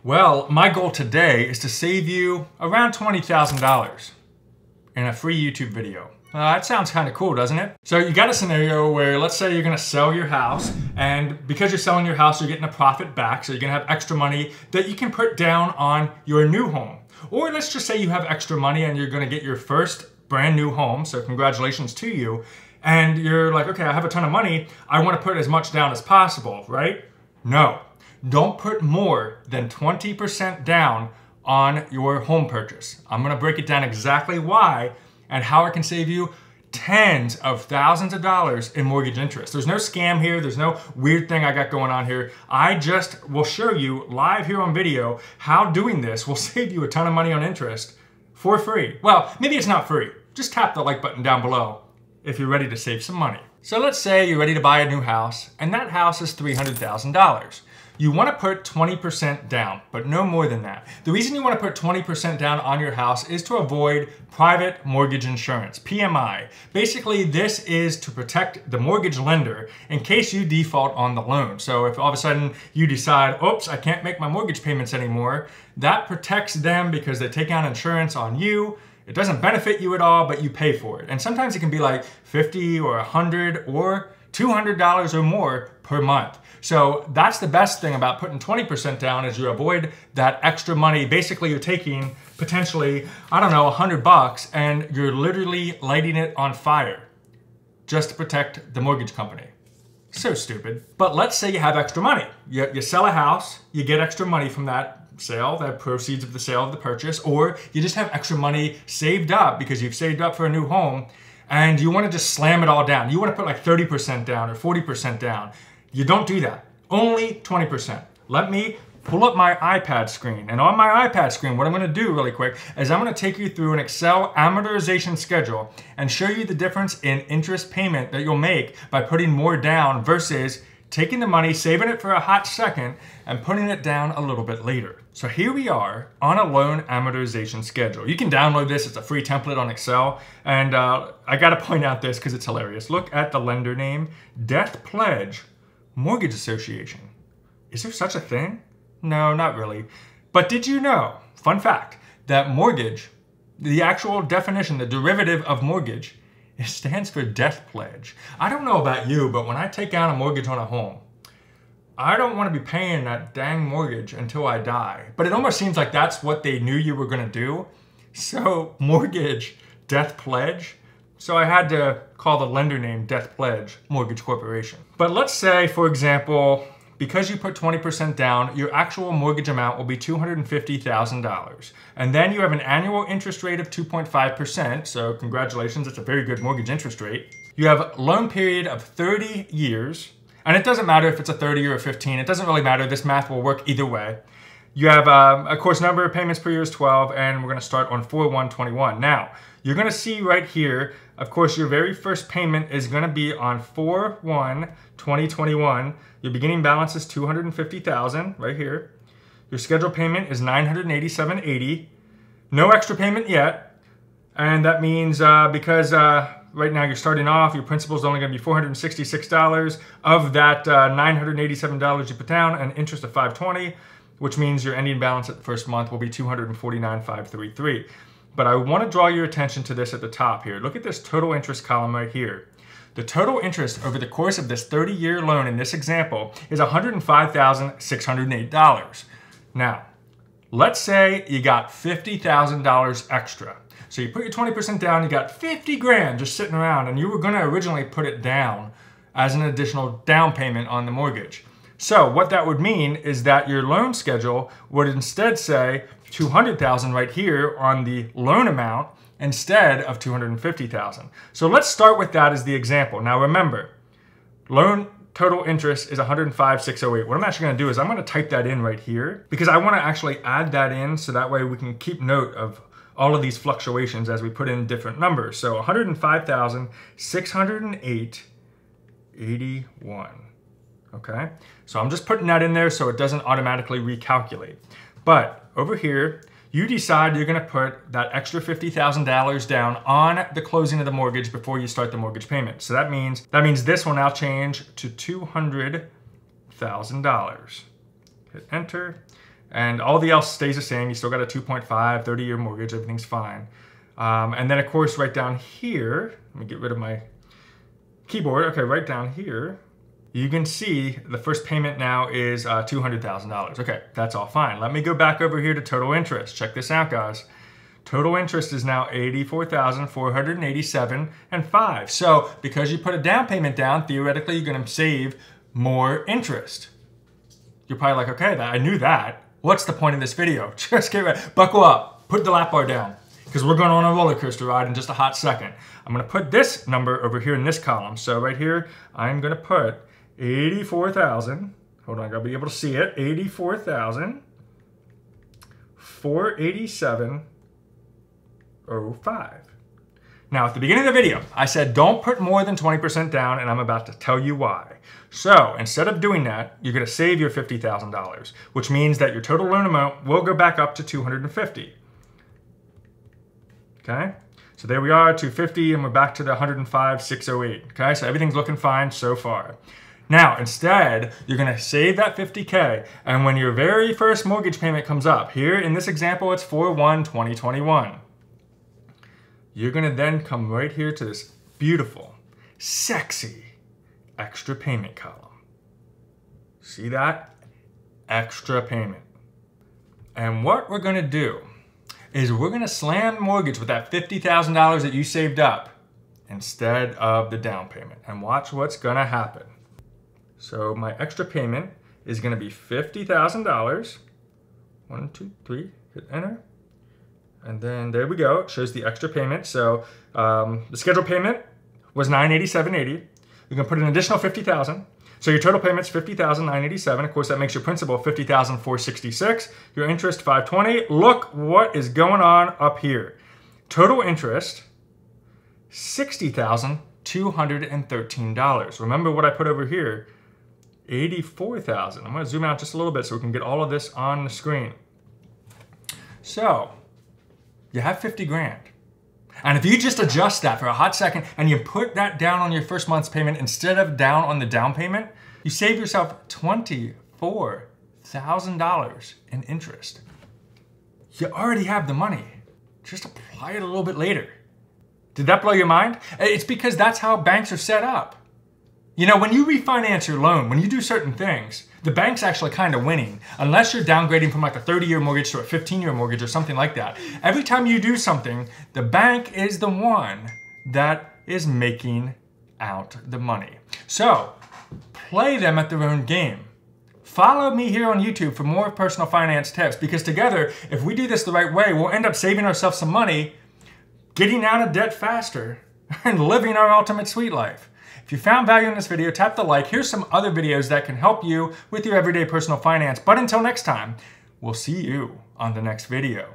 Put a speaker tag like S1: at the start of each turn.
S1: Well, my goal today is to save you around $20,000 in a free YouTube video. That sounds kind of cool, doesn't it? So you got a scenario where, let's say you're gonna sell your house, and because you're selling your house, you're getting a profit back, so you're gonna have extra money that you can put down on your new home. Or let's just say you have extra money and you're gonna get your first brand new home, so congratulations to you. And you're like, okay, I have a ton of money, I wanna put as much down as possible, right? No, don't put more than 20% down on your home purchase. I'm gonna break it down exactly why and how it can save you tens of thousands of dollars in mortgage interest. There's no scam here, there's no weird thing I got going on here. I just will show you live here on video how doing this will save you a ton of money on interest for free. Well, maybe it's not free. Just tap the like button down below if you're ready to save some money. So let's say you're ready to buy a new house and that house is $300,000. You want to put 20% down, but no more than that. The reason you want to put 20% down on your house is to avoid private mortgage insurance, PMI. Basically, this is to protect the mortgage lender in case you default on the loan. So if all of a sudden you decide, oops, I can't make my mortgage payments anymore, that protects them because they take out insurance on you. It doesn't benefit you at all, but you pay for it. And sometimes it can be like $50 or $100 or $200 or more per month. So that's the best thing about putting 20% down is you avoid that extra money. Basically, you're taking potentially, I don't know, $100 and you're literally lighting it on fire just to protect the mortgage company. So stupid. But let's say you have extra money. You sell a house, you get extra money from that sale, that proceeds of the sale of the purchase, or you just have extra money saved up because you've saved up for a new home and you want to just slam it all down. You want to put like 30% down or 40% down. You don't do that. Only 20%. Let me pull up my iPad screen. And on my iPad screen, what I'm gonna do really quick is I'm gonna take you through an Excel amortization schedule and show you the difference in interest payment that you'll make by putting more down versus taking the money, saving it for a hot second, and putting it down a little bit later. So here we are on a loan amortization schedule. You can download this, it's a free template on Excel. And I gotta point out this because it's hilarious. Look at the lender name, Death Pledge Mortgage Association. Is there such a thing? No, not really. But did you know, fun fact, that mortgage, the actual definition, the derivative of mortgage, it stands for death pledge. I don't know about you, but when I take out a mortgage on a home, I don't want to be paying that dang mortgage until I die. But it almost seems like that's what they knew you were going to do. So mortgage, death pledge. So I had to call the lender name Death Pledge Mortgage Corporation. But let's say, for example, because you put 20% down, your actual mortgage amount will be $250,000. And then you have an annual interest rate of 2.5%. So congratulations, it's a very good mortgage interest rate. You have a loan period of 30 years. And it doesn't matter if it's a 30 or a 15. It doesn't really matter. This math will work either way. You have, of course, number of payments per year is 12, and we're going to start on 4/1/21. Now, you're going to see right here, of course, your very first payment is going to be on 4/1/2021. Your beginning balance is $250,000 right here. Your scheduled payment is $987.80. No extra payment yet, and that means because right now you're starting off, your principal is only going to be $466 of that $987 you put down, and interest of $520. Which means your ending balance at the first month will be $249,533. But I want to draw your attention to this at the top here. Look at this total interest column right here. The total interest over the course of this 30-year loan in this example is $105,608. Now, let's say you got $50,000 extra. So you put your 20% down, you got 50 grand just sitting around, and you were going to originally put it down as an additional down payment on the mortgage. So what that would mean is that your loan schedule would instead say $200,000 right here on the loan amount instead of $250,000. So let's start with that as the example. Now remember, loan total interest is $105,608. What I'm actually going to do is I'm going to type that in right here because I want to actually add that in so that way we can keep note of all of these fluctuations as we put in different numbers. So $105,608.81. Okay, so I'm just putting that in there so it doesn't automatically recalculate. But over here, you decide you're gonna put that extra $50,000 down on the closing of the mortgage before you start the mortgage payment. So that means this will now change to $200,000. Hit enter, And all the else stays the same. You still got a 2.5, 30-year mortgage, everything's fine. And then of course, right down here, let me get rid of my keyboard. Okay, right down here, you can see the first payment now is $200,000. Okay, that's all fine. Let me go back over here to total interest. Check this out, guys. Total interest is now $84,487.05. So because you put a down payment down, theoretically, you're gonna save more interest. You're probably like, okay, I knew that. What's the point of this video? Just get ready, buckle up, put the lap bar down, because we're going on a roller coaster ride in just a hot second. I'm gonna put this number over here in this column. So right here, I'm gonna put 84,000, hold on, I gotta be able to see it, 84,487.05. Now, at the beginning of the video, I said don't put more than 20% down, and I'm about to tell you why. So, instead of doing that, you're gonna save your $50,000, which means that your total loan amount will go back up to $250,000. Okay? So there we are, $250,000, and we're back to the $105,608. Okay, so everything's looking fine so far. Now, instead, you're gonna save that $50K, and when your very first mortgage payment comes up, here in this example, it's 4/1/2021. You're gonna then come right here to this beautiful, sexy extra payment column. See that? Extra payment. And what we're gonna do is we're gonna slam the mortgage with that $50,000 that you saved up instead of the down payment. And watch what's gonna happen. So my extra payment is gonna be $50,000. 1, 2, 3, hit enter. And then there we go, it shows the extra payment. So the scheduled payment was $987.80. You're gonna put an additional $50,000. So your total payment's $50,987. Of course, that makes your principal $50,466. Your interest $520. Look what is going on up here. Total interest, $60,213. Remember what I put over here, $84,000. I'm gonna zoom out just a little bit so we can get all of this on the screen. So, you have 50 grand. And if you just adjust that for a hot second and you put that down on your first month's payment instead of down on the down payment, you save yourself $24,000 in interest. You already have the money. Just apply it a little bit later. Did that blow your mind? It's because that's how banks are set up. You know, when you refinance your loan, when you do certain things, the bank's actually kind of winning, unless you're downgrading from like a 30-year mortgage to a 15-year mortgage or something like that. Every time you do something, the bank is the one that is making out the money. So, play them at their own game. Follow me here on YouTube for more personal finance tips, because together, if we do this the right way, we'll end up saving ourselves some money, getting out of debt faster, and living our ultimate sweet life. If you found value in this video, tap the like. Here's some other videos that can help you with your everyday personal finance. But until next time, we'll see you on the next video.